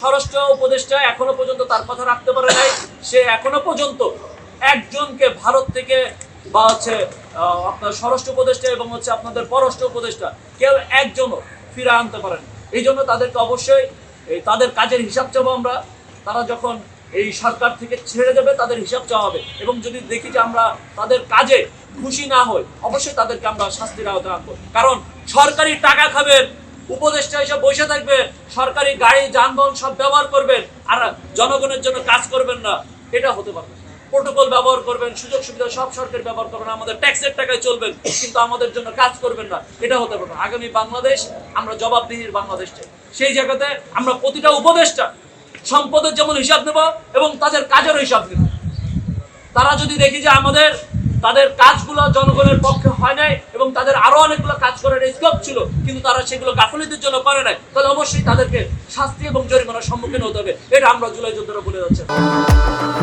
স্বরাষ্ট্র উপদেষ্টা এখনো পর্যন্ত তার কথা রাখতে পারে নাই। সে এখনো পর্যন্ত একজনকে ভারত থেকে বা আপনার স্বরাষ্ট্র উপদেষ্টা এবং আপনাদের পররাষ্ট্র উপদেষ্টা কেউ একজনও ফিরে আনতে পারেন। এই জন্য তাদেরকে অবশ্যই তাদের কাজের হিসাব চাবো আমরা। তারা যখন এই সরকার থেকে ছেড়ে দেবে তাদের হিসাব চাওয়া হবে, এবং যদি দেখি যে আমরা তাদের কাজে খুশি না হই অবশ্যই তাদেরকে আমরা শাস্তির আওতায় আনবো। কারণ সরকারি টাকা খাবেন, উপদেষ্টা হিসেবে বসে থাকবে, সরকারি গাড়ি যানবাহন সব ব্যবহার করবেন আর জনগণের জন্য কাজ করবেন না, এটা হতে পারে। প্রোটোকল ব্যবহার করবেন, সুযোগ সুবিধা সব সরকার ব্যবহার করবেন, আমাদের ট্যাক্সের টাকায় চলবেন, কিন্তু আমাদের জন্য কাজ করবেন না, এটা হতে পারে। আগামী বাংলাদেশ আমরা জবাবদিহির বাংলাদেশ চাই। সেই জায়গাতে আমরা প্রতিটা উপদেষ্টা সম্পদের যেমন হিসাব নেব এবং তাদের কাজেরও হিসাব নেব। তারা যদি দেখি যে আমাদের তাদের কাজগুলো জনগণের পক্ষে হয় নাই এবং তাদের আরো অনেকগুলো কাজ করার স্কোপ ছিল কিন্তু তারা সেগুলো গাফিলতির জন্য করে নাই, তাহলে অবশ্যই তাদেরকে শাস্তি এবং জরিমানার সম্মুখীন হতে হবে। এটা আমরা জুলাই যোদ্ধারা বলে যাচ্ছি।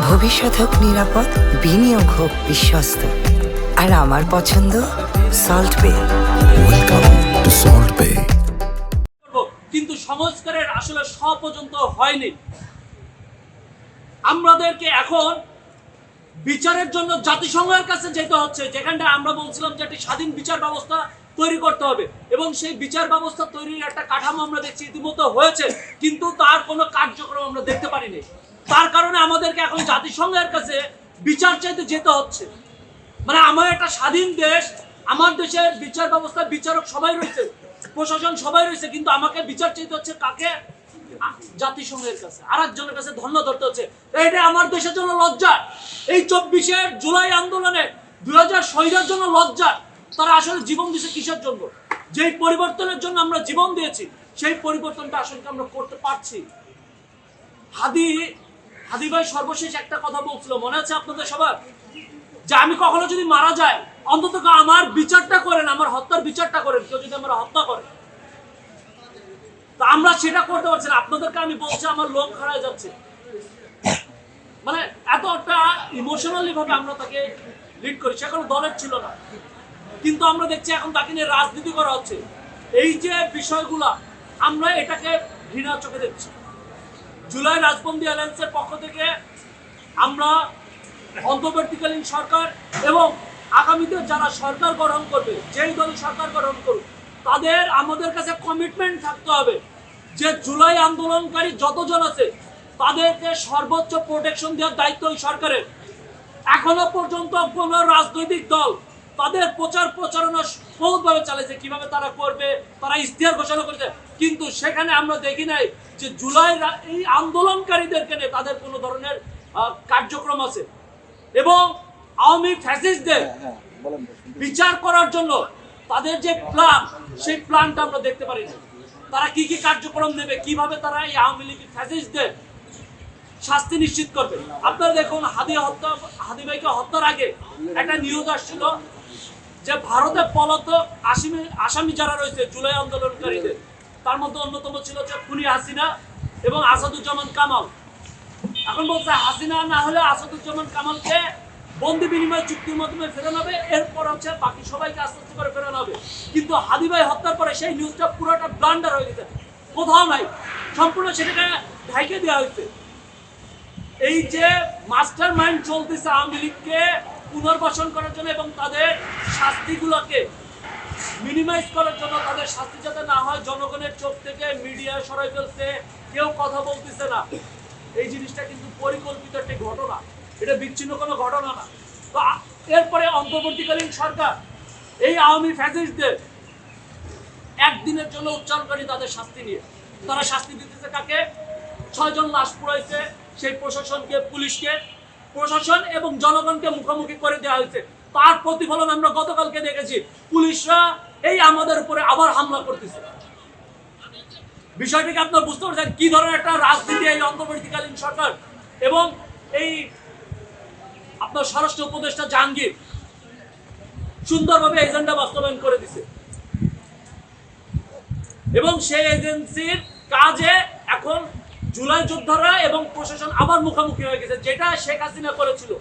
ভবিষ্যৎ হোক নিরাপদ, বিনিয়োগ হোক বিশ্বস্ত, আর আমার পছন্দ সল্ট বে। ওয়েলকাম টু সল্ট বে। কিন্তু সংস্কারের আসলে পর্যন্ত হয়নি। আমাদেরকে এখন বিচারের জন্য জাতিসংঘের কাছে যেতে হচ্ছে, যেখানটা আমরা বলছিলাম যে একটি স্বাধীন বিচার ব্যবস্থা তৈরি করতে হবে, এবং সেই বিচার ব্যবস্থা তৈরির একটা কাঠামো আমরা দেখছি ইতিমধ্যে হয়েছে, কিন্তু তার কোনো কার্যক্রম আমরা দেখতে পারিনি। তার কারণে আমাদেরকে এখন জাতিসংঘের কাছে বিচার চাইতে যেতে হচ্ছে। মানে আমার একটা স্বাধীন দেশ, আমার দেশের বিচার ব্যবস্থা বিচারক সবাই রয়েছে, প্রশাসন সবাই রয়েছে, কিন্তু আমাকে বিচার চাইতে হচ্ছে কাকে? জাতিসংঘের কাছে, আর একজনের কাছে ধন্য ধরতে হচ্ছে। এটা আমার দেশের জন্য লজ্জা। এই 24 জুলাই আন্দোলনে 2000 শহীদের জন্য লজ্জা। তারা আসলে জীবন দিয়েছে কিসের জন্য? যেই পরিবর্তনের জন্য আমরা জীবন দিয়েছি সেই পরিবর্তনটা আসলে আমরা করতে পারছি। হাদি ভাই সর্বশেষ একটা কথা বলছিল, মনে আছে আপনাদের সবার? যে আমি কখনো যদি মারা যায় অন্তত আমার বিচারটা করেন, আমার হত্যার বিচারটা করেন, কেউ যদি আমরা হত্যা করে। আমরা সেটা করতে পারছি না। আপনাদেরকে আমি বলছি আমার লোক হারায় যাচ্ছে। মানে এতটা ইমোশনালি ভাবে আমরা তাকে লিড করি। সে কোনো দলের ছিল না, কিন্তু আমরা দেখছি এখন তাকে নিয়ে রাজনীতি করা হচ্ছে। এই যে বিষয়গুলা আমরা এটাকে ঘৃণা চোখে দেখছি। জুলাই রাজবন্দী অ্যালায়েন্সের পক্ষ থেকে আমরা অন্তর্বর্তীকালীন সরকার এবং আগামীতে যারা সরকার গঠন করবে, যেই দল সরকার গঠন করবে, তাদের আমাদের কাছে কমিটমেন্ট থাকতে হবে যে জুলাই আন্দোলনকারী যতজন আছে তাদেরকে সর্বোচ্চ প্রোটেকশন দেওয়ার দায়িত্ব ওই সরকারের। এখনো পর্যন্ত কোন রাজনৈতিক দল তাদের প্রচারণা বহুতভাবে চালিয়েছে, কিভাবে তারা করবে, তারা ইশতেহার ঘোষণা করেছে, কিন্তু সেখানে আমরা দেখি নাই যে জুলাই এই আন্দোলনকারীদেরকে নিয়ে তাদের কোনো ধরনের কার্যক্রম আছে। এবং আওয়ামী ফ্যাসিস্টদের বিচার করার জন্য তাদের যে প্ল্যান, সেই প্ল্যানটা আমরা দেখতে পারি না। তারা কি কি কার্যক্রম নেবে, কিভাবে তারা এই আওয়ামী লীগ ফ্যাসিস্টদের শাস্তি নিশ্চিত করবে। আপনারা দেখুন, হাদি ভাইকে হত্যার আগে একটা নিউজ আসছিল যে ভারতে পলাতক আসামি যারা রয়েছে জুলাই আন্দোলনকারীদের, তার মধ্যে অন্যতম ছিল যে খুনি হাসিনা এবং আসাদুজ্জামান কামাল। এখন বলছে হাসিনা না হলে আসাদুজ্জামান কামালকে বন্দি বিনিময় চুক্তির মাধ্যমে ফেরানো হবে, এরপর বাকি সবাইকে আস্তে আস্তে করে ফেরানো হবে। কিন্তু হাদি ভাই হত্যার পরে সেই নিউজটা পুরোটা ব্লান্ডার হয়ে গেছে, কোথাও নাই, সম্পূর্ণ সেটাকে ঢাইকে দেওয়া হয়েছে। এই যে মাস্টার মাইন্ড চলতেছে আওয়ামী লীগকে পুনর্বাসন করার জন্য এবং তাদের শাস্তিগুলোকে মিনিমাইজ করার জন্য, তাদের শাস্তি যাতে না হয়, জনগণের চোখ থেকে মিডিয়া সরাই ফেলছে, কেউ কথা বলতেছে না। এই জিনিসটা কিন্তু পরিকল্পিত একটি ঘটনা, এটা বিচ্ছিন্ন কোনো ঘটনা না। তো এরপরে অন্তর্বর্তীকালীন সরকার এই আওয়ামী ফ্যাসিস্টদের একদিনের জন্য উচ্চারণকারী তাদের শাস্তি নিয়ে, তারা শাস্তি দিতেছে কাকে? 6 জন লাশ পুড়াইছে, সেই প্রশাসনকে, পুলিশকে, প্রশাসন এবং জনগণকে মুখোমুখি করে দেওয়া হয়েছে। তার প্রতিফলন আমরা গতকালকে দেখেছি, পুলিশরা এই আমাদের উপরে আবার হামলা করতেছে। বিষয়টিকে আপনার বুঝতে পারছেন কি ধরনের একটা রাজনীতি এই অন্তর্বর্তীকালীন সরকার এবং এই আপনার স্বরাষ্ট্র উপদেষ্টা জাহাঙ্গীর সুন্দরভাবে এজেন্ডা বাস্তবায়ন করে দিছে, এবং সেই এজেন্সির কাজে এখন জুলাই যোদ্ধারা এবং প্রশাসন আবার মুখোমুখি হয়ে গেছে, যেটা শেখ হাসিনা করেছিল।